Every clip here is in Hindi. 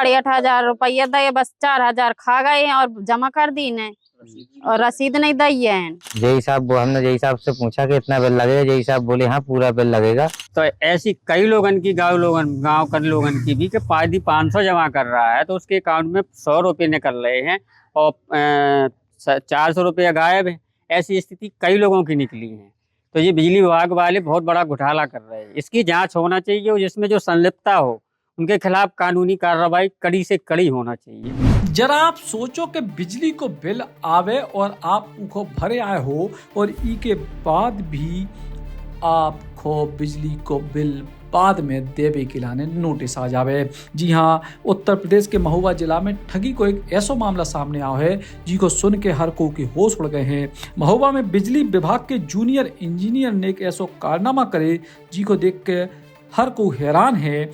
8,500 रुपया दे, बस 4,000 खा गए और जमा कर दी ने और रसीद नहीं दी है। जय साहब, हमने जय साहब से पूछा कि इतना बिल लगेगा, जय साहब बोले हाँ पूरा बिल लगेगा। तो ऐसी कई लोगन की गांव कर लोगन की भी कि पादी 500 जमा कर रहा है तो उसके अकाउंट में 100 रुपये निकल रहे हैं और 400 रुपये गायब है। ऐसी स्थिति कई लोगों की निकली है। तो ये बिजली विभाग वाले बहुत बड़ा घोटाला कर रहे हैं। इसकी जांच होना चाहिए और जिसमें जो संलिप्तता हो उनके खिलाफ कानूनी कार्रवाई कड़ी से कड़ी होना चाहिए। जरा आप सोचो कि बिजली को बिल आवे और आप उनको भरे आए हो और ई के बाद भी आपको बिजली को बिल बाद में देवे के लाने नोटिस आ जावे। जी हाँ, उत्तर प्रदेश के महुआ जिला में ठगी को एक ऐसा मामला सामने आया है जिसको सुन के हर को के होश उड़ गए हैं। महुआ में बिजली विभाग के जूनियर इंजीनियर ने एक ऐसा कारनामा करे जिसको देख के हर को हैरान है।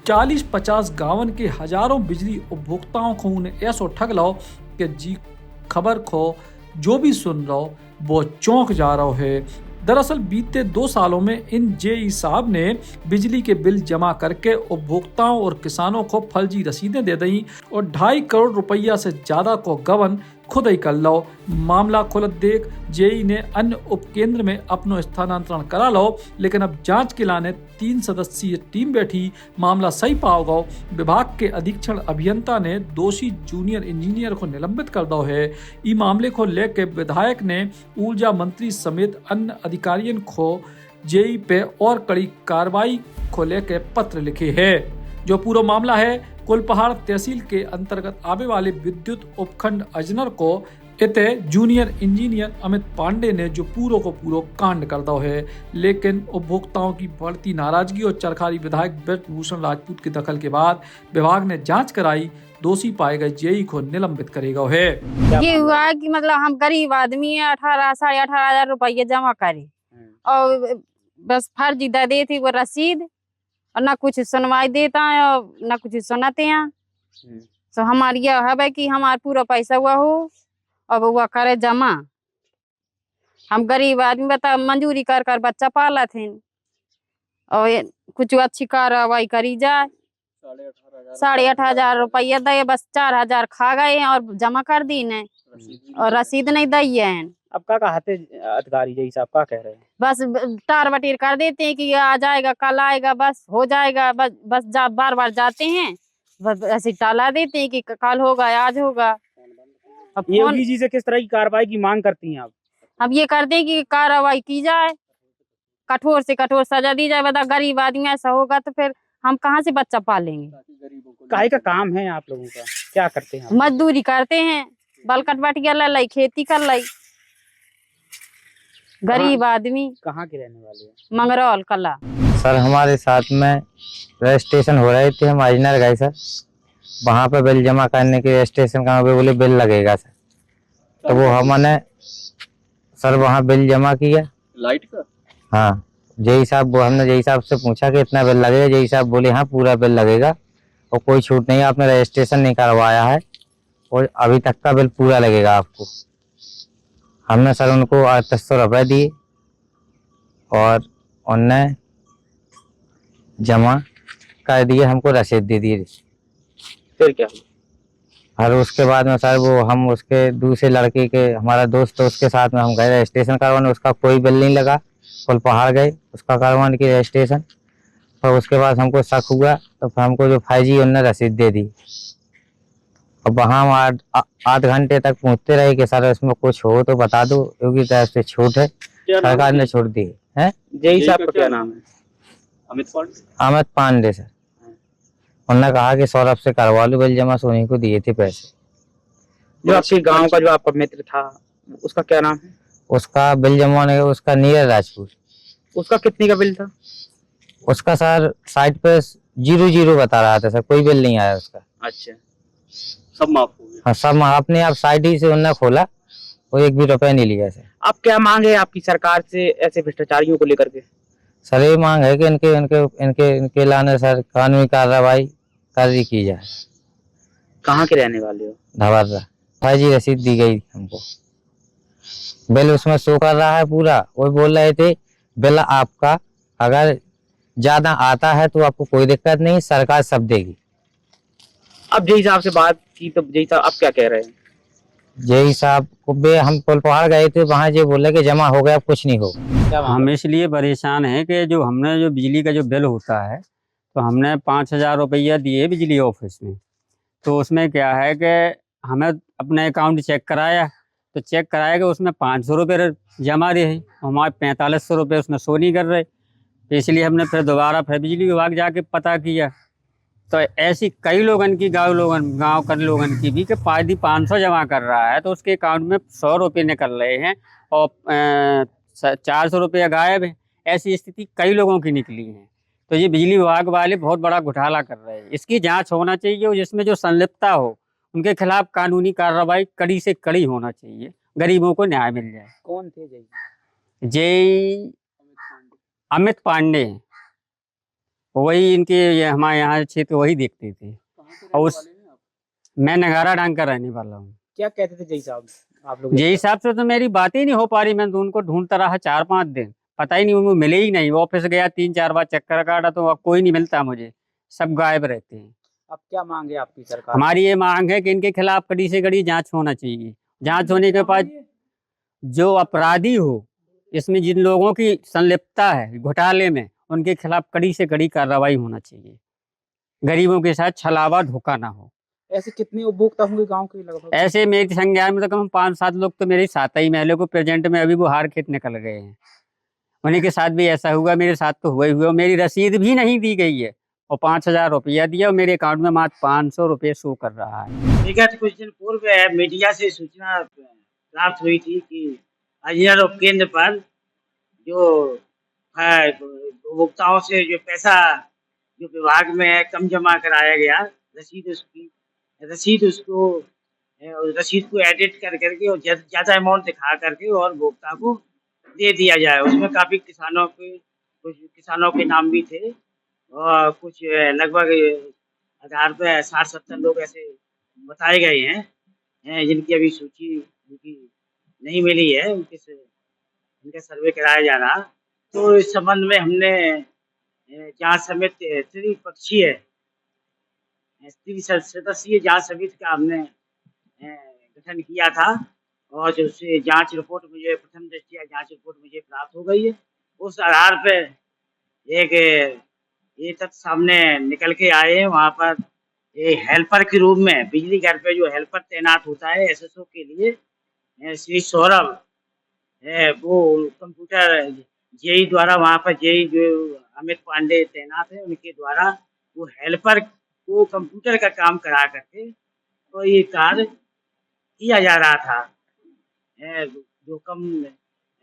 40-50 गांवन के हजारों बिजली उपभोक्ताओं को उन्हें ऐसा ठग लो कि जी खबर को जो भी सुन रहा वो चौंक जा रहा है। दरअसल बीते 2 सालों में इन जेई साहब ने बिजली के बिल जमा करके उपभोक्ताओं और किसानों को फर्जी रसीदें दे दी और 2.5 करोड़ रुपया से ज्यादा को गबन खुद ही कर लो। मामला खुलत देख जेई ने अन्य उपकेंद्र में अपनो स्थानांतरण करा लो, लेकिन अब जांच के लाने 3 सदस्यीय टीम बैठी मामला सही पाओ गो। विभाग के अधीक्षण अभियंता ने दोषी जूनियर इंजीनियर को निलंबित कर दो है। इस मामले को लेकर विधायक ने ऊर्जा मंत्री समेत अन्य अधिकारियों को जेई पे और कड़ी कार्रवाई को लेकर पत्र लिखे है। जो पूरा मामला है कुलपहाड़ तहसील के अंतर्गत आवे वाले विद्युत उपखंड अजनर को इते जूनियर इंजीनियर अमित पांडे ने जो पूरो को पूरो कांड कर दो है, लेकिन उपभोक्ताओं की बढ़ती नाराजगी और चरखारी विधायक ब्रजभूषण राजपूत के दखल के बाद विभाग ने जांच कराई। दोषी पाए गए जेई को निलंबित करेगा है। ये हुआ कि मतलब हम गरीब आदमी है, 18,500 रुपये जमा करे और बस फर्जी दे देती वो रसीद और ना कुछ सुनवाई देता है और ना कुछ सुनाते हैं। तो हमारी यह है कि हमारा पूरा पैसा हुआ हो और हुआ करे जमा। हम गरीब आदमी बता मंजूरी कर कर बच्चा पाला थे और कुछ अच्छी कार्रवाई करी जाए। 8,500 रुपया दे, बस 4,000 खा गए और जमा कर दी ने और रसीद नहीं दी है। अब क्या कहते अधिकारी जय साहब क्या कह रहे हैं? बस टार बटीर कर देते हैं कि आ जाएगा, कल आएगा, बस हो जाएगा। बस बार बार जाते हैं, बस ऐसे टाला देते हैं कि कल होगा, आज होगा। अब योगी जी से किस तरह की कार्रवाई की मांग करती हैं आप? अब ये कर दें कि कार्रवाई की जाए, कठोर से कठोर सजा दी जाए। बता गरीब आदमी ऐसा होगा तो फिर हम कहाँ से बच्चा पालेंगे। काहे का काम है आप लोगों का, क्या करते हैं? मजदूरी करते हैं, बलकट बटिया लाई, खेती कर लाई। गरीब आदमी। कहाँ के रहने वाले हैं? मंगरौल कला। सर हमारे साथ में रजिस्ट्रेशन हो रहे थे, हम अजनर गए सर, वहाँ पे बिल जमा करने के रजिस्ट्रेशन कहाँ पे बोले बिल लगेगा सर। तो वो हमने सर वहाँ बिल जमा किया लाइट का। हाँ, जय साहब, हमने जय साहब से पूछा कि इतना बिल लगेगा, जय साहब बोले हाँ पूरा बिल लगेगा और कोई छूट नहीं, आपने रजिस्ट्रेशन नहीं करवाया है और अभी तक का बिल पूरा लगेगा आपको। हमने सर उनको 800 रुपये दिए और उनने जमा कर दिए, हमको रसीद दे दी। फिर क्या? और उसके बाद में सर वो हम उसके दूसरे लड़के के, हमारा दोस्त तो उसके साथ में हम गए रजिस्ट्रेशन करवाने, उसका कोई बिल नहीं लगा। कुलपहाड़ गए उसका करवाने की रजिस्ट्रेशन, और उसके बाद हमको शक हुआ तो फिर हमको जो फर्जी उनने रसीद दे दी। और वहाँ हम 8 घंटे तक पूछते रहे कि सर इसमें कुछ हो तो बता दो, क्योंकि तरफ से छूट है, सरकार ने छूट दी है। जय साहब का क्या नाम है? अमित पांडे सर। उन्होंने कहा कि सौरभ से करवा लो बिल जमा, सोनी को दिए थे पैसे। जो आपके गांव का जो आपका मित्र था उसका क्या नाम है? उसका बिल जमा होने का उसका नीरज राजपूत। उसका कितने का बिल था? उसका सर साइट पे 0 बता रहा था सर, कोई बिल नहीं आया उसका। अच्छा, सब माफ हो गया? हाँ, सब अपने आप साइट ही से उन्होंने खोला और 1 भी रुपया नहीं लिया सर। आप क्या मांग है आपकी सरकार से ऐसे भ्रष्टाचारियों को लेकर के? सर ये मांग है कि इनके लाने सर कानूनी कार्रवाई कर की जाए। कहाँ के रहने वाले हो? धवररा। फर्जी रसीद दी गई हमको, बिल उसमें शो कर रहा है पूरा। वो बोल रहे थे बिल आपका अगर ज्यादा आता है तो आपको कोई दिक्कत नहीं, सरकार सब देगी। अब जय साहब से बात की तो जय साहब आप क्या कह रहे हैं? जय साहब को बे हम पुल पहाड़ गए थे, वहाँ जो बोले कि जमा हो गया, अब कुछ नहीं होगा। हम इसलिए परेशान हैं कि जो हमने जो बिजली का जो बिल होता है, तो हमने 5,000 रुपया दिए बिजली ऑफिस में। तो उसमें क्या है कि हमें अपना अकाउंट चेक कराया, तो चेक कराया कि उसमें 500 रुपये जमा रहे, हमारे 4500 रुपये उसमें शो नहीं कर रहे। तो इसलिए हमने फिर दोबारा फिर बिजली विभाग जाके पता किया, तो ऐसी कई लोगन की गाँव कर लोगन की भी कि 500 जमा कर रहा है, तो उसके अकाउंट में 100 रुपये निकल रहे हैं और 400 रुपये गायब है। ऐसी स्थिति कई लोगों की निकली है। तो ये बिजली विभाग वाले बहुत बड़ा घोटाला कर रहे हैं। इसकी जांच होना चाहिए और जिसमें जो संलिप्तता हो उनके खिलाफ कानूनी कार्रवाई कड़ी से कड़ी होना चाहिए, गरीबों को न्याय मिल जाए। कौन थे जय? जय अमित पांडे, वही इनके हमारे यहाँ क्षेत्र वही देखते थे। और उस मैं नगारा डांग का रहने वाला हूँ। क्या कहते थे जय साहब आप लोग? जय साहब से तो मेरी बात ही नहीं हो पा रही। मैं तो उनको ढूंढता रहा 4-5 दिन, पता ही नहीं, उनको मिले ही नहीं। ऑफिस गया 3-4 बार चक्कर काटा तो अब कोई नहीं मिलता मुझे, सब गायब रहते हैं। अब क्या मांगे आपकी सरकार? हमारी ये मांग है कि इनके खिलाफ कड़ी से कड़ी जांच होना चाहिए। जांच होने के बाद जो अपराधी हो, इसमें जिन लोगों की संलिप्तता है घोटाले में, उनके खिलाफ कड़ी से कड़ी कार्रवाई होना चाहिए। गरीबों के साथ छलावा धोखा ना हो। ऐसे कितने उपभोक्ता होंगे गांव के लगभग? ऐसे मेरी संज्ञान में तो कम 5-7 लोग तो मेरे साथ ही महलों को प्रेजेंट में अभी वो हार खेत निकल गए हैं। उन्हीं के साथ भी ऐसा हुआ, मेरे साथ तो हुआ ही हुआ। मेरी रसीद भी नहीं दी गई है और 5,000 रुपया दिया और मेरे अकाउंट में मात्र 500 रुपये शो कर रहा है। विगत कुछ दिन पूर्व मीडिया से सूचना प्राप्त हुई थी कि अजनर केंद्र पर जो उपभोक्ताओं से जो पैसा जो विभाग में कम जमा कराया गया, रसीद को एडिट कर करके और ज़्यादा अमाउंट दिखा करके और उपभोक्ता को दे दिया जाए। उसमें काफ़ी कुछ किसानों के नाम भी थे और कुछ लगभग आधार पर 60-70 लोग ऐसे बताए गए हैं जिनकी अभी सूची उनकी नहीं मिली है, उनका सर्वे कराया जा रहा। तो इस संबंध में हमने जांच समिति त्रिपक्षीय सदस्यीय जांच समिति का हमने गठन किया था और जो उससे जांच रिपोर्ट मुझे प्रथम दृष्टया जांच रिपोर्ट मुझे प्राप्त हो गई है। उस आधार पे ये तथ्य सामने निकल के आए हैं। वहाँ पर एक हेल्पर के रूप में बिजली घर पे जो हेल्पर तैनात होता है एसएसओ के लिए, श्री सौरभ वो कंप्यूटर जेई द्वारा वहाँ पर जेई जो अमित पांडे तैनात है उनके द्वारा वो हेल्पर को कंप्यूटर का काम करा करके तो ये कार्य किया जा रहा था। जो कम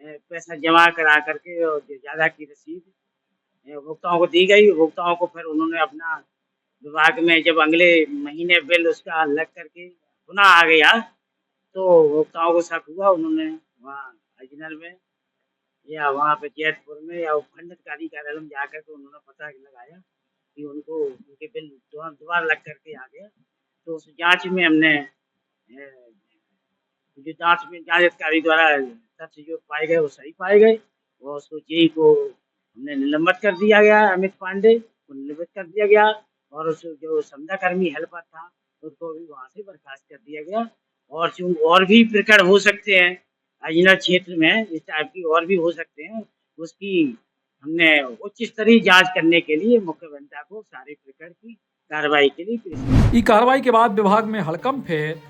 पैसा जमा करा करके और ज़्यादा की रसीद उपभोक्ताओं को दी गई। उपभोक्ताओं को फिर उन्होंने अपना विभाग में जब अगले महीने बिल उसका लग करके पुनः आ गया तो उपभोक्ताओं को शक हुआ। उन्होंने वहाँ अजनर में या वहाँ पे जैतपुर में या उपखंड अधिकारी कार्यालय में जाकर के उन्होंने पता लगाया कि उनको उनके बिल दोबारा लग करके आ गया। तो उस जांच में हमने जो जांच अधिकारी द्वारा तथ्य जो पाए गए वो सही पाए गए और उसको जेई को हमने निलंबित कर दिया गया। अमित पांडे को निलंबित कर दिया गया और उस जो संध्याकर्मी हेल्पर था उसको भी वहाँ से बर्खास्त कर दिया गया। और भी प्रकरण हो सकते हैं अजनर क्षेत्र में, इस टाइप की और भी हो सकते हैं, उसकी हमने उच्च स्तरीय जांच करने के लिए मुख्य अभियंता को सारे प्रकरण की कार्रवाई के लिए ई कार्रवाई के बाद विभाग में हड़कंप है,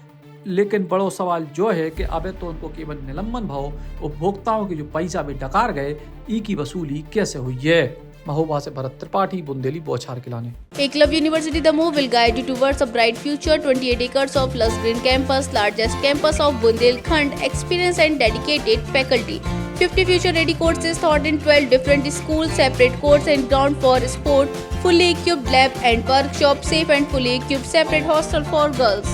लेकिन बड़ो सवाल जो है कि अबे तो उनको केवल निलंबन भाव, उपभोक्ताओं के जो पैसा भी डकार गए, ई की वसूली कैसे हुई है। महोबा से भरत त्रिपाठी, बुंदेली, बौछार खिलाने। Eklavya University Damoh will guide you towards a bright future. 28 acres of lush green campus, largest campus of Bundelkhand, experienced and dedicated faculty. 50 future-ready courses taught in 12 different schools, separate courts and ground for sport, fully equipped lab and workshop, safe and fully equipped separate hostel for girls.